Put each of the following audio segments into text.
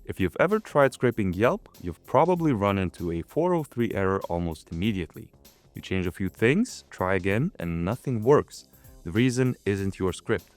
If you've ever tried scraping Yelp, you've probably run into a 403 error almost immediately. You change a few things, try again, and nothing works. The reason isn't your script.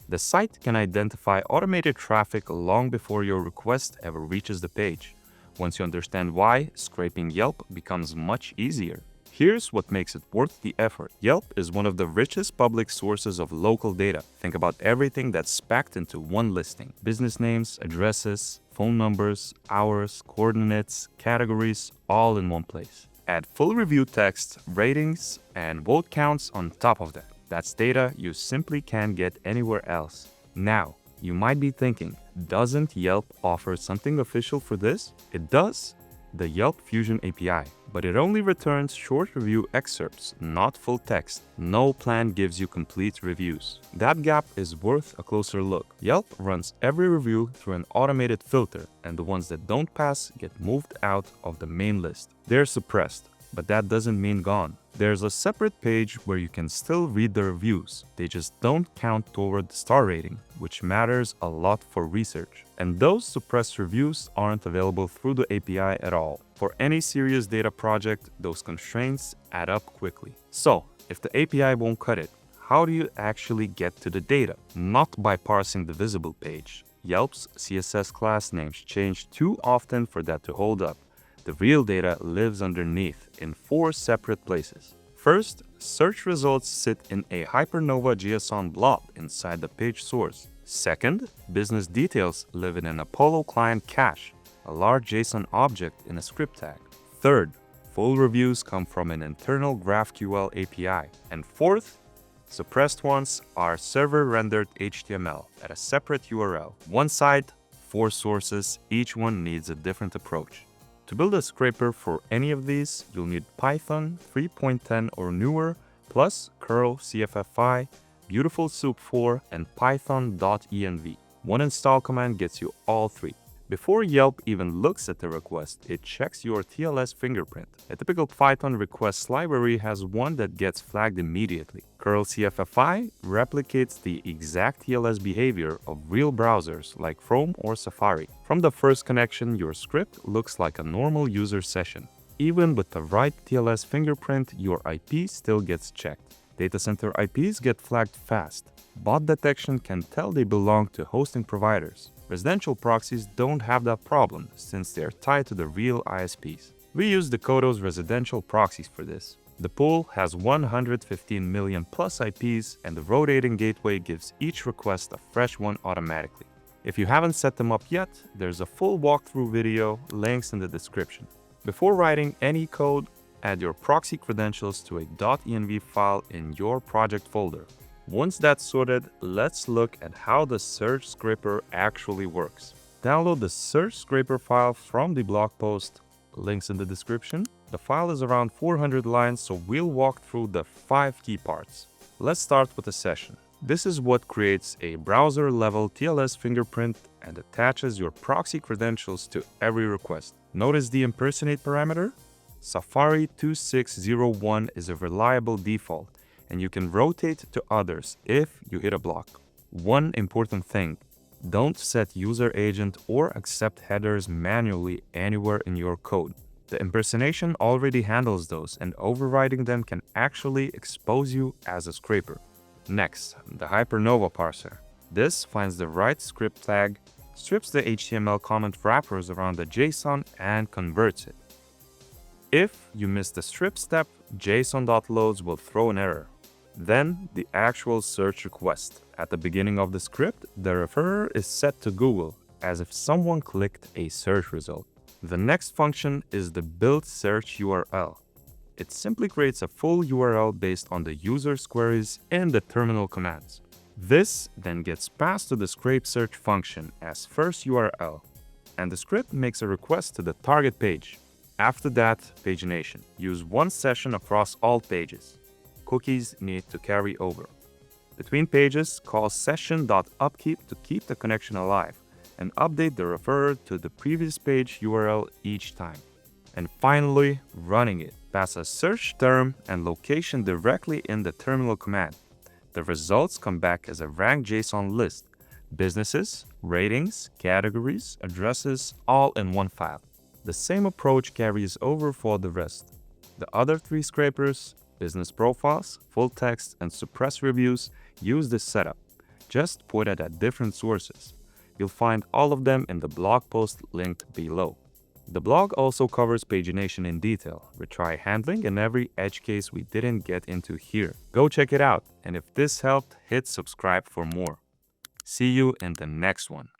The site can identify automated traffic long before your request ever reaches the page. Once you understand why, scraping Yelp becomes much easier. Here's what makes it worth the effort. Yelp is one of the richest public sources of local data. Think about everything that's packed into one listing. Business names, addresses, phone numbers, hours, coordinates, categories, all in one place. Add full review text, ratings, and vote counts on top of that. That's data you simply can't get anywhere else. Now, you might be thinking, doesn't Yelp offer something official for this? It does. The Yelp Fusion API, but it only returns short review excerpts, not full text. No plan gives you complete reviews. That gap is worth a closer look. Yelp runs every review through an automated filter, and the ones that don't pass get moved out of the main list. They're suppressed, but that doesn't mean gone. There's a separate page where you can still read the reviews. They just don't count toward the star rating, which matters a lot for research. And those suppressed reviews aren't available through the API at all. For any serious data project, those constraints add up quickly. So, if the API won't cut it, how do you actually get to the data? Not by parsing the visible page. Yelp's CSS class names change too often for that to hold up. The real data lives underneath in 4 separate places. First, search results sit in a Hypernova JSON blob inside the page source. Second, business details live in an Apollo client cache, a large JSON object in a script tag. Third, full reviews come from an internal GraphQL API. And fourth, suppressed ones are server-rendered HTML at a separate URL. One site, 4 sources, each one needs a different approach. To build a scraper for any of these, you'll need Python 3.10 or newer, plus curl CFFI, Beautiful Soup 4, and python.env. One install command gets you all 3. Before Yelp even looks at the request, it checks your TLS fingerprint. A typical Python requests library has one that gets flagged immediately. Curl CFFI replicates the exact TLS behavior of real browsers like Chrome or Safari. From the first connection, your script looks like a normal user session. Even with the right TLS fingerprint, your IP still gets checked. Data center IPs get flagged fast. Bot detection can tell they belong to hosting providers. Residential proxies don't have that problem since they are tied to the real ISPs. We use Decodo's residential proxies for this. The pool has 115 million plus IPs, and the rotating gateway gives each request a fresh one automatically. If you haven't set them up yet, there's a full walkthrough video, links in the description. Before writing any code, add your proxy credentials to a .env file in your project folder. Once that's sorted, let's look at how the search scraper actually works. Download the search scraper file from the blog post, links in the description. The file is around 400 lines, so we'll walk through the 5 key parts. Let's start with a session. This is what creates a browser-level TLS fingerprint and attaches your proxy credentials to every request. Notice the impersonate parameter? Safari 2601 is a reliable default, and you can rotate to others if you hit a block. One important thing, don't set user agent or accept headers manually anywhere in your code. The impersonation already handles those, and overriding them can actually expose you as a scraper. Next, the Hypernova parser. This finds the right script tag, strips the HTML comment wrappers around the JSON, and converts it. If you miss the strip step, JSON.loads will throw an error. Then, the actual search request. At the beginning of the script, the referrer is set to Google, as if someone clicked a search result. The next function is the build search URL. It simply creates a full URL based on the user's queries and the terminal commands. This then gets passed to the scrape search function as first URL, and the script makes a request to the target page. After that, pagination. Use one session across all pages. Cookies need to carry over. Between pages, call session.upkeep to keep the connection alive, and update the referrer to the previous page URL each time. And finally, running it. Pass a search term and location directly in the terminal command. The results come back as a ranked JSON list. Businesses, ratings, categories, addresses, all in one file. The same approach carries over for the rest. The other 3 scrapers, business profiles, full text, and suppress reviews, use this setup. Just put it at different sources. You'll find all of them in the blog post linked below. The blog also covers pagination in detail, retry handling, and every edge case we didn't get into here. Go check it out, and if this helped, hit subscribe for more. See you in the next one.